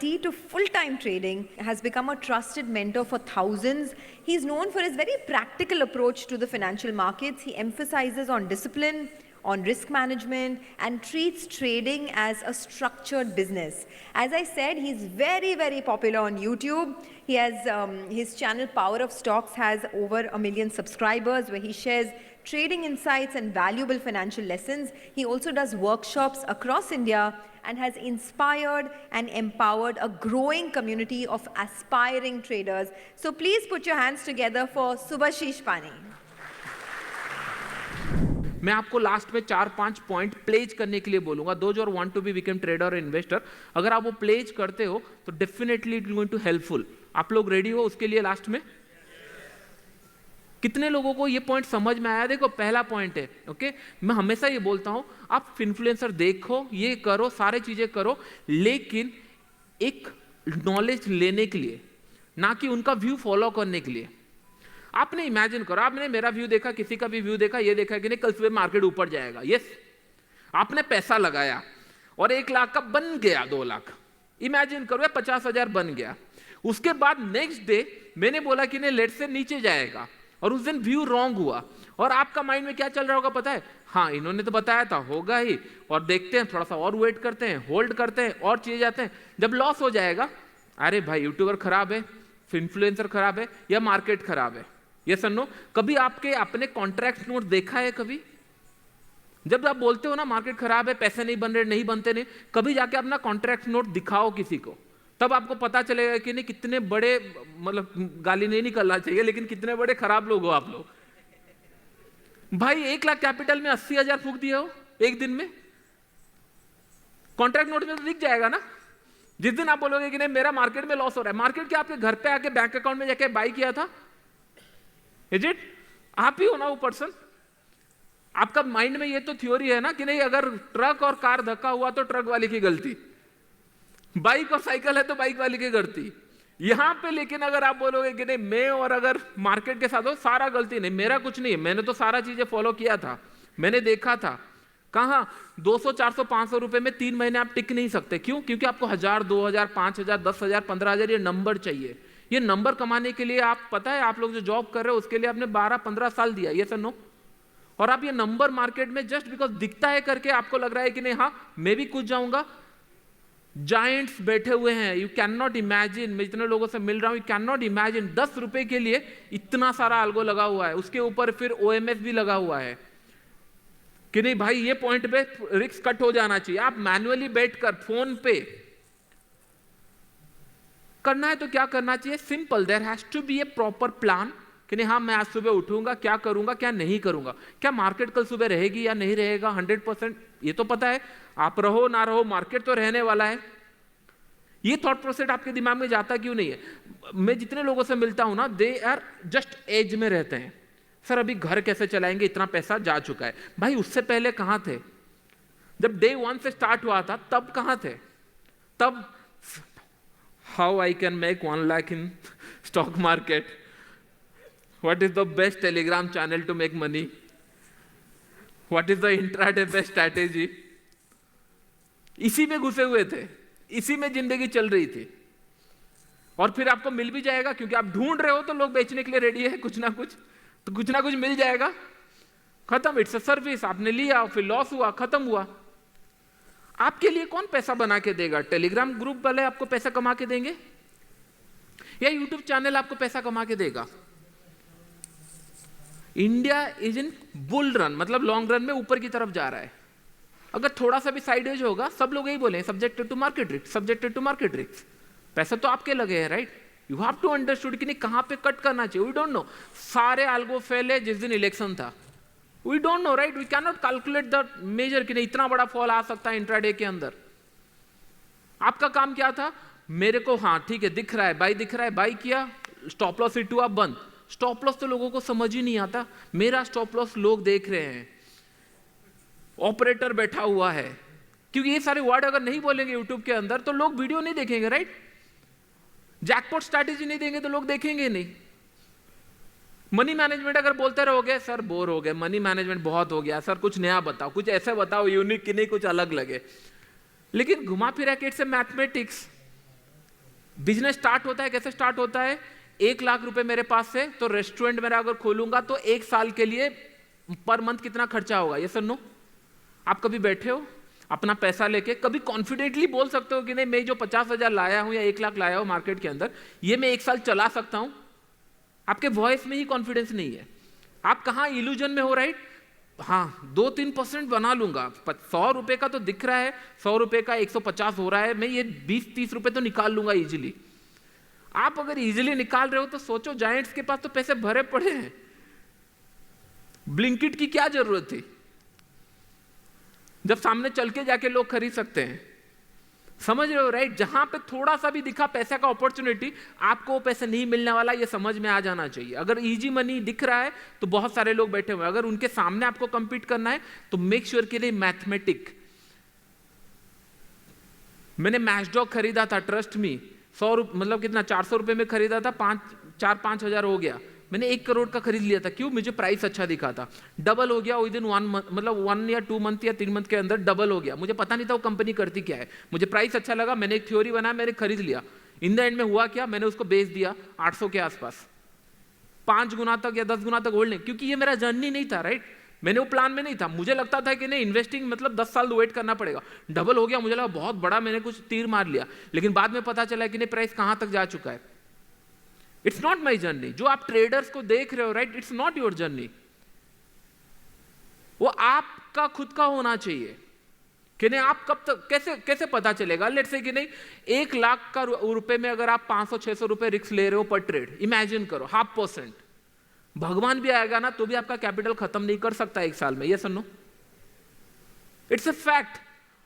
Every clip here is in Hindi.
To full-time trading, has become a trusted mentor for thousands. He's known for his very practical approach to the financial markets. He emphasizes on discipline, on risk management, and treats trading as a structured business. As I said, he's very, very popular on YouTube. He has his channel Power of Stocks has over 1 million subscribers, where he shares trading insights and valuable financial lessons. He also does workshops across India and has inspired and empowered a growing community of aspiring traders. So please put your hands together for Subhashish Pani. मैं आपको लास्ट में 4-5 पॉइंट प्लेज करने के लिए बोलूंगा. दोज और want to be become trader और इन्वेस्टर, अगर आप वो प्लेज करते हो तो definitely it is going to helpful. आप लोग रेडी हो उसके लिए? लास्ट में कितने लोगों को ये पॉइंट समझ में आया? देखो, पहला पॉइंट है, ओके, मैं हमेशा ये बोलता हूं, आप इन्फ्लुएंसर देखो, ये करो, सारे चीजें करो, लेकिन एक नॉलेज लेने के लिए, ना कि उनका व्यू फॉलो करने के लिए. आपने इमेजिन करो, आपने मेरा व्यू देखा, किसी का भी व्यू देखा, ये देखा कि नहीं कल सुबह मार्केट ऊपर जाएगा. यस, आपने पैसा लगाया और 1 लाख का बन गया 2 लाख. इमेजिन करो 50,000 बन गया. उसके बाद नेक्स्ट डे मैंने बोला कि नहीं लेट से नीचे जाएगा, और उस दिन व्यू रॉन्ग हुआ, और आपका माइंड में क्या चल रहा होगा पता है? हाँ, इन्होंने तो बताया था, होगा ही, और देखते हैं, थोड़ा सा और वेट करते हैं, होल्ड करते हैं, और चीजें जाते हैं. जब लॉस हो जाएगा, अरे भाई यूट्यूबर खराब है, इन्फ्लुएंसर खराब है, या मार्केट खराब है. ये सन्नो, कभी आपके अपने कॉन्ट्रैक्ट नोट देखा है? कभी जब आप बोलते हो ना मार्केट खराब है, पैसे नहीं बन रहे, नहीं बनते नहीं, कभी जाके अपना कॉन्ट्रैक्ट नोट दिखाओ किसी को, तब आपको पता चलेगा कि नहीं कितने बड़े, मतलब गाली नहीं निकलना चाहिए, लेकिन कितने बड़े खराब लोग हो आप लोग. भाई 1 लाख कैपिटल में 80,000 फूंक दिए हो एक दिन में. कॉन्ट्रैक्ट नोट में तो दिख जाएगा ना. जिस दिन आप बोलोगे कि नहीं मेरा मार्केट में लॉस हो रहा है, मार्केट क्या आपके घर पे आके बैंक अकाउंट में जाके बाई किया था? Is it? आप ही हो ना वो पर्सन. आपका माइंड में ये तो थ्योरी है ना कि नहीं, अगर ट्रक और कार धक्का हुआ तो ट्रक वाले की गलती, बाइक और साइकिल है तो बाइक वाले की गलती. यहां पे लेकिन अगर आप बोलोगे कि नहीं मैं और अगर मार्केट के साथ हो सारा गलती, नहीं मेरा कुछ नहीं है, मैंने तो सारा चीजें फॉलो किया था, मैंने देखा था. कहां 200 400 500 रुपए में 3 महीने आप टिक नहीं सकते. क्यों? क्योंकि आपको 1000 2000 5000 10,000 15,000 ये नंबर चाहिए. ये नंबर कमाने के लिए आप, पता है आप लोग जो जॉब कर रहे हो उसके लिए आपने 12-15 साल दिया, ये नो. और आप ये नंबर मार्केट में जस्ट बिकॉज दिखता है करके आपको लग रहा है कि नहीं हाँ मैं भी कूद जाऊंगा. जायंट्स बैठे हुए हैं, यू कैन नॉट इमेजिन. मैं जितने लोगों से मिल रहा हूं, यू कैन नॉट इमेजिन 10 रुपए के लिए इतना सारा अल्गो लगा हुआ है, उसके ऊपर फिर ओएमएस भी लगा हुआ है कि नहीं भाई ये पॉइंट पे रिस्क कट हो जाना चाहिए. आप मैन्युअली बैठकर फोन पे करना है तो क्या करना चाहिए? Simple, there has to be a proper plan कि नहीं हाँ मैं आज सुबह उठूंगा, क्या करूंगा क्या नहीं करूंगा, क्या मार्केट कल सुबह रहेगी या नहीं रहेगा 100%. ये तो पता है, आप रहो ना रहो मार्केट तो रहने वाला है. ये थॉट प्रोसेस आपके दिमाग में जाता क्यों नहीं है? मैं जितने लोगों से मिलता हूं ना, दे आर जस्ट एज में रहते हैं. सर अभी घर कैसे चलाएंगे, इतना पैसा जा चुका है. भाई उससे पहले कहां थे? जब डे 1 से स्टार्ट हुआ था तब कहां थे? तब how I can make 1 lakh in stock market, what is the best telegram channel to make money, what is the intraday best strategy. इसी में घुसे हुए थे, इसी में जिंदगी चल रही थी. और फिर आपको मिल भी जाएगा क्योंकि आप ढूंढ रहे हो तो लोग बेचने के लिए रेडी है कुछ ना कुछ, तो कुछ ना कुछ मिल जाएगा. खत्म, इट्स अ सर्विस. आपने लिया फिर लॉस हुआ, खत्म हुआ. आपके लिए कौन पैसा बना के देगा? टेलीग्राम ग्रुप वाले आपको पैसा कमा के देंगे या यूट्यूब चैनल आपको पैसा कमा के देगा? India is in bull run, मतलब लॉन्ग रन में ऊपर की तरफ जा रहा है. अगर थोड़ा सा भी साइडेज होगा सब लोग यही बोले subjected to market risk, subjected to market risk. पैसा तो आपके लगे हैं, right? You have to understood कि नहीं कहां पे कट करना चाहिए. We don't know. सारे अल्गो फेल है जिस दिन इलेक्शन था. We don't know, right? We can not calculate the measure कि नहीं इतना बड़ा फॉल आ सकता है इंट्राडे के अंदर. आपका काम क्या था? मेरे को हाँ ठीक है दिख रहा है बाई, दिख रहा है बाई किया, स्टॉप लॉस हिट हुआ बंद. स्टॉप लॉस तो लोगों को समझ ही नहीं आता. मेरा स्टॉप लॉस लोग देख रहे हैं, ऑपरेटर बैठा हुआ है. क्योंकि ये सारे वर्ड अगर नहीं बोलेंगे यूट्यूब के अंदर तो लोग वीडियो नहीं देखेंगे, राइट? जैकपॉट स्ट्रैटेजी नहीं देंगे तो लोग देखेंगे नहीं. मनी मैनेजमेंट अगर बोलते रहोगे सर बोर हो गए, मनी मैनेजमेंट बहुत हो गया, सर कुछ नया बताओ, कुछ ऐसे बताओ यूनिक कि नहीं कुछ अलग लगे. लेकिन घुमा फिरा के से मैथमेटिक्स, बिजनेस स्टार्ट होता है, कैसे स्टार्ट होता है? 1 लाख रुपए मेरे पास है, तो रेस्टोरेंट मेरा अगर खोलूंगा तो 1 साल के लिए पर मंथ कितना खर्चा होगा? ये सुनो, आप कभी बैठे हो अपना पैसा लेके, कभी कॉन्फिडेंटली बोल सकते हो कि नहीं मैं जो 50,000 लाया हूं या 1 लाख लाया हूं मार्केट के अंदर, ये मैं 1 साल चला सकता हूं? आपके वॉइस में ही कॉन्फिडेंस नहीं है। आप कहां इल्यूजन में हो, राइट? हाँ 2-3% बना लूंगा, 100 रुपए का तो दिख रहा है, 100 रुपए का 150 हो रहा है, मैं ये 20-30 रुपए तो निकाल लूंगा इजीली। आप अगर इजीली निकाल रहे हो तो सोचो, जायंट्स के पास तो पैसे भरे पड़े हैं, ब्लिंकिट की क्या जरूरत थी जब सामने चल के जाके लोग खरीद सकते हैं। समझ रहे हो, राइट? जहां पे थोड़ा सा भी दिखा पैसे का अपॉर्चुनिटी, आपको वो पैसे नहीं मिलने वाला, ये समझ में आ जाना चाहिए। अगर इजी मनी दिख रहा है तो बहुत सारे लोग बैठे हुए हैं, अगर उनके सामने आपको कंपीट करना है तो मेक श्योर के लिए मैथमेटिक। मैंने मैचडॉग खरीदा था, ट्रस्ट मी, 100 रुपये मतलब कितना, 400 रुपये में खरीदा था, 4-5 हजार हो गया। मैंने 1 करोड़ का खरीद लिया था, क्यों? मुझे प्राइस अच्छा दिखा था। डबल हो गया विद इन 1 मंथ, मतलब 1 या 2 मंथ या 3 मंथ के अंदर डबल हो गया। मुझे पता नहीं था वो कंपनी करती क्या है, मुझे प्राइस अच्छा लगा, मैंने एक थ्योरी बनाया, मैंने खरीद लिया। इन द एंड में हुआ क्या? मैंने उसको बेच दिया 800 के आसपास, 5 गुना तक या 10 गुना तक होल्ड नहीं, क्योंकि ये मेरा जर्नी नहीं था, राइट? मैंने वो प्लान में नहीं था। मुझे लगता था कि नहीं, इन्वेस्टिंग मतलब 10 साल वेट करना पड़ेगा। डबल हो गया, मुझे लगा बहुत बड़ा, मैंने कुछ तीर मार लिया, लेकिन बाद में पता चला कि नहीं, प्राइस कहां तक जा चुका है। It's not my journey. जो आप ट्रेडर्स को देख रहे हो, right, it's not your journey. वो आपका खुद का होना चाहिए कि नहीं। आप कब तक, कैसे पता चलेगा? लेट्स से कि नहीं 1 लाख का रुपए में अगर आप 500-600 रुपए रिस्क ले रहे हो पर ट्रेड, इमेजिन करो 0.5%, भगवान भी आएगा ना तो भी आपका कैपिटल खत्म नहीं कर सकता 1 साल में। ये सुनो, इट्स अ फैक्ट।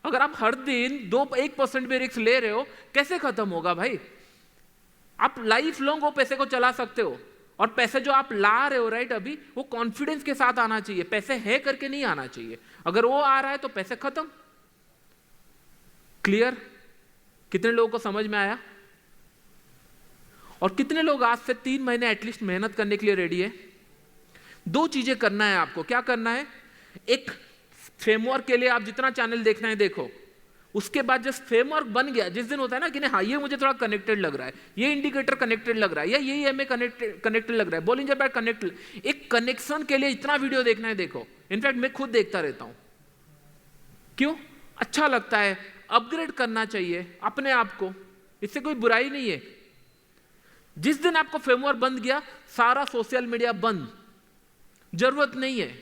अगर आप हर दिन 1% भी रिस्क ले रहे हो, कैसे खत्म होगा भाई? आप लाइफ लॉन्ग वो पैसे को चला सकते हो, और पैसे जो आप ला रहे हो, राइट, अभी वो कॉन्फिडेंस के साथ आना चाहिए, पैसे है करके नहीं आना चाहिए। अगर वो आ रहा है तो पैसे खत्म। क्लियर? कितने लोगों को समझ में आया? और कितने लोग आज से 3 महीने एटलीस्ट मेहनत करने के लिए रेडी है? 2 चीजें करना है आपको। क्या करना है? एक फ्रेमवर्क के लिए आप जितना चैनल देखना है देखो, उसके बाद जब फ्रेमवर्क बन गया, जिस दिन होता है ना कि नहीं हाँ ये मुझे थोड़ा कनेक्टेड लग रहा है, ये इंडिकेटर कनेक्टेड लग रहा है, या ये EMA कनेक्टेड लग रहा है, बॉलिंजर बैंड कनेक्टेड, एक कनेक्शन के लिए इतना वीडियो देखना है देखो। इनफैक्ट मैं खुद देखता रहता हूं। क्यों? अच्छा लगता है, अपग्रेड करना चाहिए अपने आप को, इससे कोई बुराई नहीं है। जिस दिन आपको फ्रेमवर्क बन गया, सारा सोशल मीडिया बंद, जरूरत नहीं है।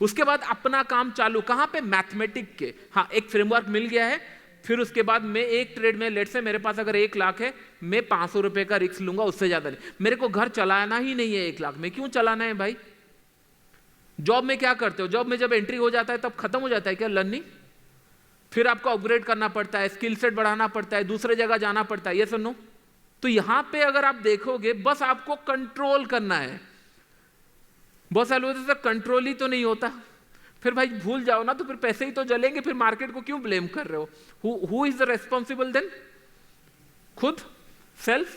उसके बाद अपना काम चालू, कहां पे? मैथमेटिक के। हाँ, एक फ्रेमवर्क मिल गया है, फिर उसके बाद मैं एक ट्रेड में, लेट से मेरे पास अगर 1 लाख है, मैं 500 रुपए का रिस्क लूंगा, उससे ज्यादा नहीं। मेरे को घर चलाना ही नहीं है 1 लाख में, क्यों चलाना है भाई? जॉब में क्या करते हो? जॉब में जब एंट्री हो जाता है तब खत्म हो जाता है क्या लर्निंग? फिर आपको अपग्रेड करना पड़ता है, स्किल सेट बढ़ाना पड़ता है, दूसरे जगह जाना पड़ता है। ये सुनो, तो यहां पे अगर आप देखोगे, बस आपको कंट्रोल करना है। बहुत सारे लोग कंट्रोल ही तो नहीं होता, फिर भाई भूल जाओ ना, तो फिर पैसे ही तो जलेंगे, फिर मार्केट को क्यों ब्लेम कर रहे हो? Who is the responsible then? खुद, सेल्फ।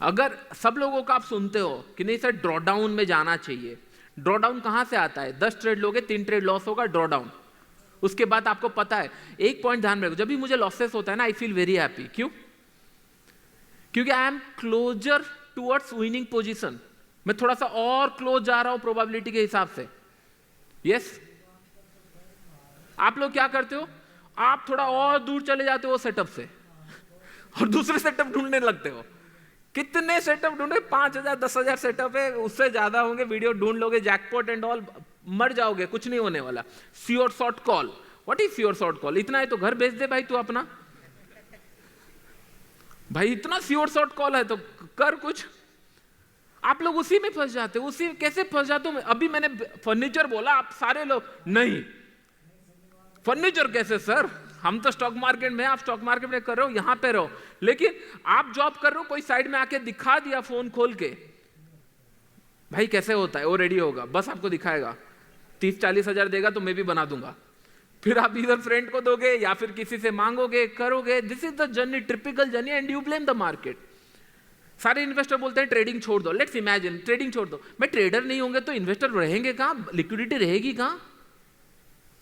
अगर सब लोगों का आप सुनते हो कि नहीं सर ड्रॉडाउन में जाना चाहिए, ड्रॉडाउन कहां से आता है? 10 ट्रेड लोगे, 3 ट्रेड लॉस होगा, ड्रॉडाउन। उसके बाद आपको पता है, एक पॉइंट ध्यान में रखो, जब भी मुझे लॉसेस होता है ना, आई फील वेरी हैप्पी। क्यों? क्योंकि I am closure towards winning position. मैं थोड़ा सा और क्लोज जा रहा हूं प्रोबेबिलिटी के हिसाब से। यस? आप लोग क्या करते हो? आप थोड़ा और दूर चले जाते हो सेटअप से और दूसरे सेटअप ढूंढने लगते हो। कितने सेटअप ढूंढे? 5,000 10,000 सेटअप है, उससे ज्यादा होंगे, वीडियो ढूंढ लोगे, जैकपॉट एंड ऑल, मर जाओगे, कुछ नहीं होने वाला। Sure short call. What is sure short call? इतना है तो घर भेज दे भाई तू अपना। भाई इतना श्योर शॉर्ट कॉल है तो कर कुछ। आप लोग उसी में फंस जाते हो। उसी कैसे फंस जाते हो? अभी मैंने फर्नीचर बोला, आप सारे लोग नहीं फर्नीचर कैसे सर, हम तो स्टॉक मार्केट में, आप स्टॉक मार्केट में कर रहे हो, यहां पे रहो। लेकिन आप जॉब कर रहे हो, कोई साइड में आके दिखा दिया फोन खोल के, भाई कैसे होता है, वो रेडी होगा, बस आपको दिखाएगा, 30-40 हजार देगा तो मैं भी बना दूंगा। फिर आप इधर फ्रेंड को दोगे या फिर किसी से मांगोगे, करोगे। This is the journey, typical journey, and you blame the market. सारे इन्वेस्टर बोलते हैं ट्रेडिंग छोड़ दो। लेट्स इमेजिन ट्रेडिंग छोड़ दो, मैं ट्रेडर नहीं होंगे तो इन्वेस्टर रहेंगे कहां? लिक्विडिटी रहेगी कहां?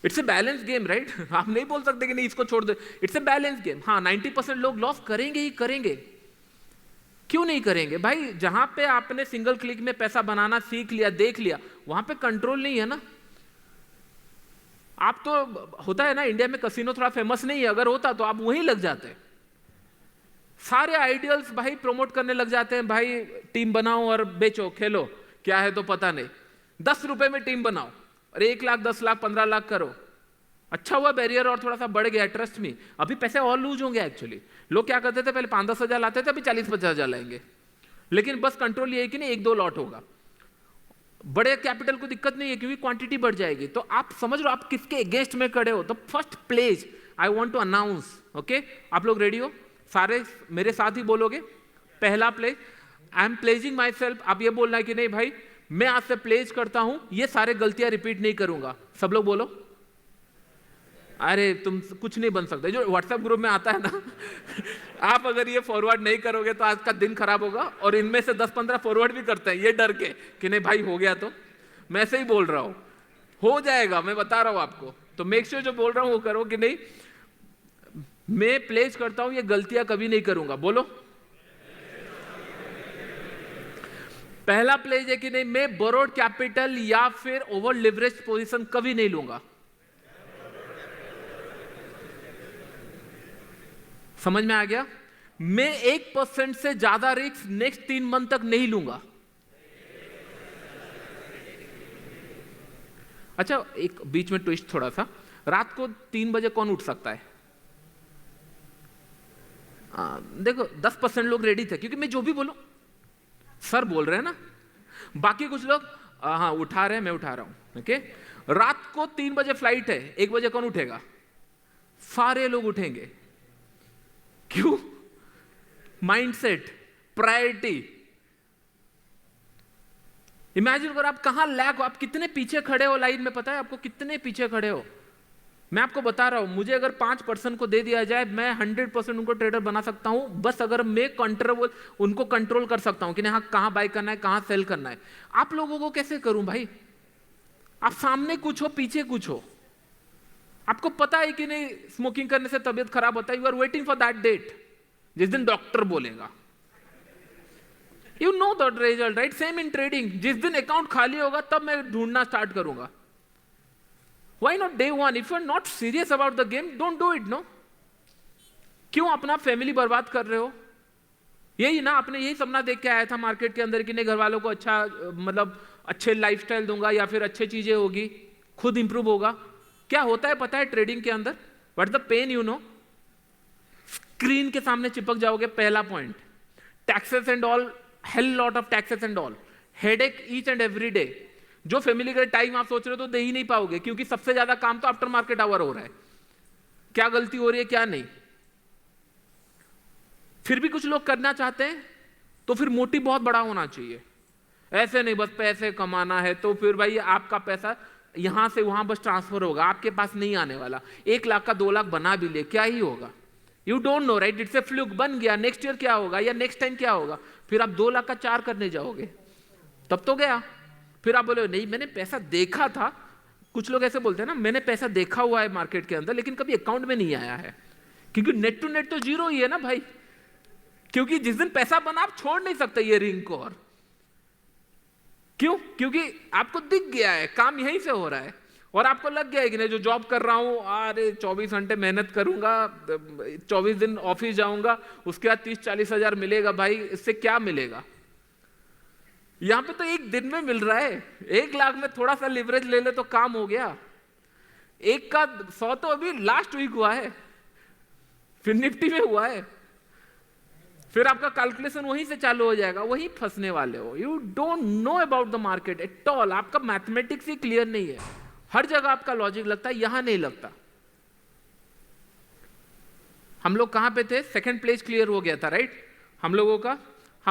It's a balance game, right? आप नहीं बोल सकते कि नहीं इसको छोड़ दो, इट्स ए बैलेंस गेम। हाँ, 90% लोग लॉस करेंगे ही करेंगे, क्यों नहीं करेंगे भाई? जहां पे आपने सिंगल क्लिक में पैसा बनाना सीख लिया, देख लिया, वहां पे कंट्रोल नहीं है ना। आप तो होता है ना, इंडिया में कसिनो थोड़ा फेमस नहीं है, अगर होता तो आप वहीं लग जाते। सारे आइडियल्स भाई प्रमोट करने लग जाते हैं, भाई टीम बनाओ और बेचो, खेलो, क्या है तो पता नहीं, 10 रुपए में टीम बनाओ और 1 लाख 10 लाख 15 लाख करो। अच्छा हुआ बैरियर और थोड़ा सा बढ़ गया, ट्रस्ट मी। अभी पैसे और लूज होंगे एक्चुअली। लोग क्या करते थे, पहले 5-10 हजार लाते थे, अभी 40-50 हजार लाएंगे। लेकिन बस कंट्रोल ये है कि नहीं 1-2 लॉट होगा। बड़े कैपिटल को दिक्कत नहीं है क्योंकि क्वांटिटी बढ़ जाएगी। तो आप समझ लो आप किसके अगेंस्ट में खड़े हो। तो first pledge I want to announce, okay? आप लोग रेडी हो? सारे मेरे साथ ही बोलोगे। पहला pledge, I am pledging myself. आप ये बोलना है कि नहीं भाई मैं आज से प्लेज करता हूं, ये सारे गलतियां रिपीट नहीं करूंगा। सब लोग बोलो। अरे तुम कुछ नहीं बन सकते, जो व्हाट्सएप ग्रुप में आता है ना आप अगर ये फॉरवर्ड नहीं करोगे तो आज का दिन खराब होगा। और इनमें से 10-15 फॉरवर्ड भी करते हैं ये डर के कि नहीं भाई हो गया तो। मैं ऐसे ही बोल रहा हूं, हो जाएगा, मैं बता रहा हूं आपको। तो मेक श्योर जो बोल रहा हूं वो करो कि नहीं मैं प्लेज करता हूं, ये गलतियां कभी नहीं करूंगा। बोलो। पहला प्लेज है कि नहीं मैं बोरोड कैपिटल या फिर ओवर लिवरेज पोजीशन कभी नहीं लूंगा। समझ में आ गया? मैं 1% से ज्यादा रिस्क नेक्स्ट 3 मंथ तक नहीं लूंगा। अच्छा, एक बीच में ट्विस्ट थोड़ा सा, रात को 3 बजे कौन उठ सकता है? देखो 10% लोग रेडी थे, क्योंकि मैं जो भी बोलूं सर बोल रहे हैं ना, बाकी कुछ लोग हाँ उठा रहे हैं, मैं उठा रहा हूं, ओके? रात को 3 बजे फ्लाइट है, 1 बजे कौन उठेगा? सारे लोग उठेंगे। क्यों? Mindset, priority. इमेजिन करो आप कहां लैग हो, आप कितने पीछे खड़े हो लाइन में, पता है आपको कितने पीछे खड़े हो? मैं आपको बता रहा हूं, मुझे अगर 5% को दे दिया जाए, मैं 100% उनको ट्रेडर बना सकता हूं, बस अगर मैं उनको कंट्रोल कर सकता हूं कि नहीं हाँ कहां बाय करना है, कहां सेल करना है। आप लोगों को कैसे करूं भाई? आप सामने कुछ हो, पीछे कुछ हो। आपको पता है कि नहीं स्मोकिंग करने से तबीयत खराब होता है, you are waiting for that date जिस दिन डॉक्टर बोलेगा। You know that result, right? Same in trading, जिस दिन अकाउंट खाली होगा तब मैं ढूंढना स्टार्ट करूंगा। Why not day one? If you are not serious about the game, don't do it, no? क्यों अपना फैमिली बर्बाद कर रहे हो? यही ना, आपने यही सपना देख के आया था मार्केट के अंदर कि नहीं घर वालों को अच्छा मतलब अच्छे लाइफस्टाइल दूंगा या फिर अच्छे चीजें होगी, खुद इंप्रूव होगा। क्या होता है पता है ट्रेडिंग के अंदर? What the pain you know? Screen के सामने चिपक जाओगे। पहला point, taxes and all, hell lot of taxes and all, headache each and every day. जो फैमिली का टाइम आप सोच रहे हो तो दे ही नहीं पाओगे, क्योंकि सबसे ज्यादा काम तो आफ्टर मार्केट आवर हो रहा है। क्या गलती हो रही है क्या नहीं। फिर भी कुछ लोग करना चाहते हैं तो फिर मोटिव बहुत बड़ा होना चाहिए। ऐसे नहीं बस पैसे कमाना है तो फिर भाई आपका पैसा यहां से वहां बस ट्रांसफर होगा, आपके पास नहीं आने वाला। 1 लाख का 2 लाख बना भी ले क्या ही होगा? You don't know, right? It's a fluke. बन गया, नेक्स्ट ईयर क्या होगा या नेक्स्ट टाइम क्या होगा? फिर आप 2 लाख का 4 करने जाओगे तब तो गया। फिर आप बोले नहीं मैंने पैसा देखा था। कुछ लोग ऐसे बोलते हैं ना, मैंने पैसा देखा हुआ है मार्केट के अंदर लेकिन कभी अकाउंट में नहीं आया है, क्योंकि नेट टू नेट तो जीरो ही है ना भाई। क्योंकि जिस दिन पैसा बना आप छोड़ नहीं सकते ये रिंग को। और क्यों? क्योंकि आपको दिख गया है काम यहीं से हो रहा है और आपको लग गया है कि नहीं जो जॉब कर रहा हूं, अरे 24 घंटे मेहनत करूंगा, 24 दिन ऑफिस जाऊंगा, उसके बाद 30-40 हजार मिलेगा। भाई इससे क्या मिलेगा? यहां पे तो एक दिन में मिल रहा है। 1 लाख में थोड़ा सा लिवरेज ले ले तो काम हो गया। 1 का 100 तो अभी लास्ट वीक हुआ है, फिर निफ्टी में हुआ है। फिर आपका कैलकुलेशन वहीं से चालू हो जाएगा, वहीं फंसने वाले हो। You don't know about the market at all. आपका मैथमेटिक्स ही क्लियर नहीं है। हर जगह आपका लॉजिक लगता है, यहां नहीं लगता। हम लोग कहां पे थे? सेकंड प्लेस क्लियर हो गया था, राइट? हम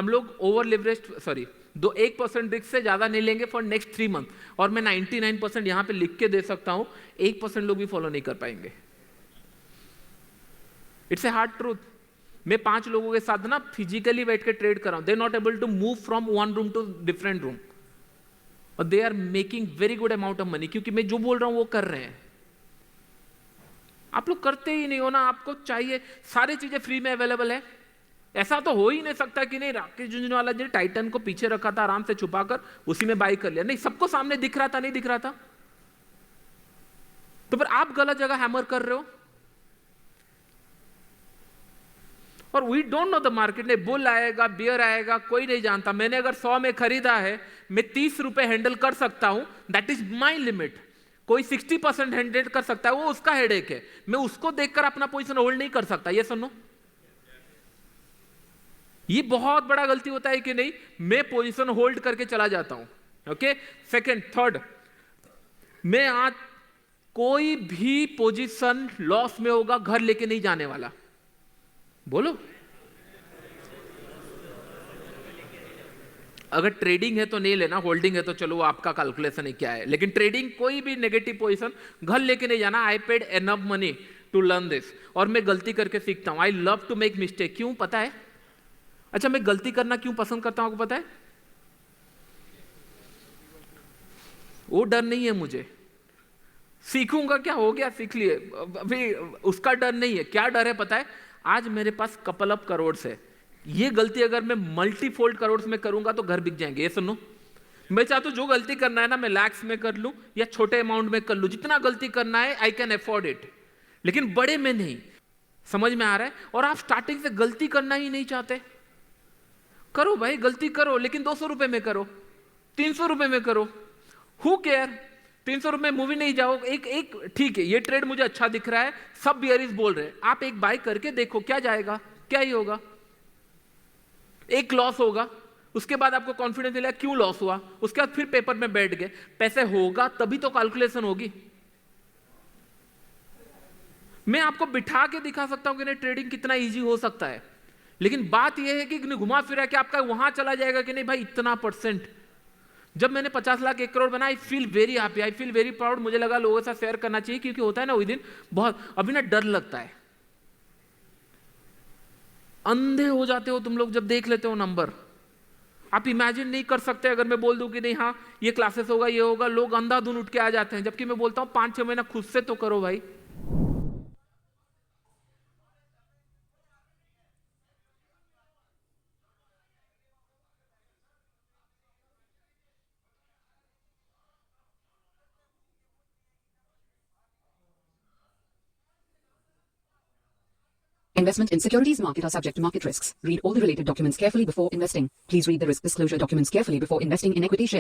लोग ओवर लिवरेज, सॉरी 1% रिस्क से ज्यादा नहीं लेंगे फॉर नेक्स्ट 3 मंथ। और मैं 99% यहां पे लिख के दे सकता हूं, 1% लोग भी फॉलो नहीं कर पाएंगे। It's a hard truth. मैं 5 लोगों के साथ ना फिजिकली बैठ के ट्रेड कर रहा हूं। They not able to move from one room to different room और they are making very good amount of money, क्योंकि मैं जो बोल रहा हूं वो कर रहे हैं। आप लोग करते ही नहीं हो ना, आपको चाहिए सारी चीजें फ्री में अवेलेबल है। ऐसा तो हो ही नहीं सकता कि नहीं राकेश झुंझुनवाला जी टाइटन को पीछे रखा था आराम से छुपाकर, उसी में बाई कर लिया। नहीं, सबको सामने दिख रहा था, नहीं दिख रहा था? तो फिर आप गलत जगह हैमर कर रहे हो। और we don't know the market. नहीं, बुल आएगा, बियर आएगा, कोई नहीं जानता। मैंने अगर 100 में खरीदा है, मैं 30 रुपए हैंडल कर सकता हूं, दैट इज माई लिमिट। कोई 60% हैंडल कर सकता है, वो उसका हेडेक है। मैं उसको देखकर अपना पोजीशन होल्ड नहीं कर सकता। ये सुनो, ये बहुत बड़ा गलती होता है कि नहीं, मैं पोजीशन होल्ड करके चला जाता हूं। ओके, सेकंड, थर्ड, मैं आज कोई भी पोजीशन लॉस में होगा घर लेके नहीं जाने वाला। बोलो, अगर ट्रेडिंग है तो नहीं लेना, होल्डिंग है तो चलो वो आपका कैलकुलेशन है क्या है, लेकिन ट्रेडिंग कोई भी नेगेटिव पोजीशन घर लेके नहीं जाना। I paid enough money to learn this, और मैं गलती करके सीखता हूं। I love to make mistake. क्यों पता है? अच्छा, मैं गलती करना क्यों पसंद करता हूं आपको पता है? वो डर नहीं है मुझे, सीखूंगा क्या, हो गया सीख लिए, अभी उसका डर नहीं है। क्या डर है पता है? आज मेरे पास कपल ऑफ करोड़ है, ये गलती अगर मैं मल्टीफोल्ड करोड़ में करूंगा तो घर बिक जाएंगे। ये सुनो, मैं चाहता हूं जो गलती करना है ना, मैं लैक्स में कर लूं या छोटे अमाउंट में कर लूं, जितना गलती करना है आई कैन अफोर्ड इट, लेकिन बड़े में नहीं। समझ में आ रहा है? और आप स्टार्टिंग से गलती करना ही नहीं चाहते, करो भाई, गलती करो, लेकिन 200 रुपए में करो, 300 रुपए में करो, हु केयर। 300 रुपए मूवी नहीं जाओ, एक ठीक है, ये ट्रेड मुझे अच्छा दिख रहा है, सब बियरीज बोल रहे हैं, आप एक बाय करके देखो, क्या जाएगा, क्या ही होगा। एक लॉस होगा, उसके बाद आपको कॉन्फिडेंस मिलेगा क्यों लॉस हुआ, उसके बाद फिर पेपर में बैठ गए, पैसे होगा तभी तो कैलकुलेशन होगी। मैं आपको बिठा के दिखा सकता हूं कि नहीं ट्रेडिंग कितना इजी हो सकता है, लेकिन बात यह है कि घुमा फिरा के आपका वहां चला जाएगा कि नहीं भाई इतना %। जब मैंने 50 लाख 1 करोड़ बना, I feel very happy, I feel very proud. मुझे लगा लोगों के साथ शेयर करना चाहिए, क्योंकि होता है ना वही दिन बहुत, अभी ना डर लगता है। अंधे हो जाते हो तुम लोग जब देख लेते हो नंबर। आप इमेजिन नहीं कर सकते अगर मैं बोल दूं कि नहीं हाँ ये क्लासेस होगा, ये होगा, लोग अंधाधुन उठ के आ जाते हैं, जबकि मैं बोलता हूं 5-6 महीना खुद से तो करो भाई। Investment in securities market are subject to market risks. Read all the related documents carefully before investing. Please read the risk disclosure documents carefully before investing in equity shares.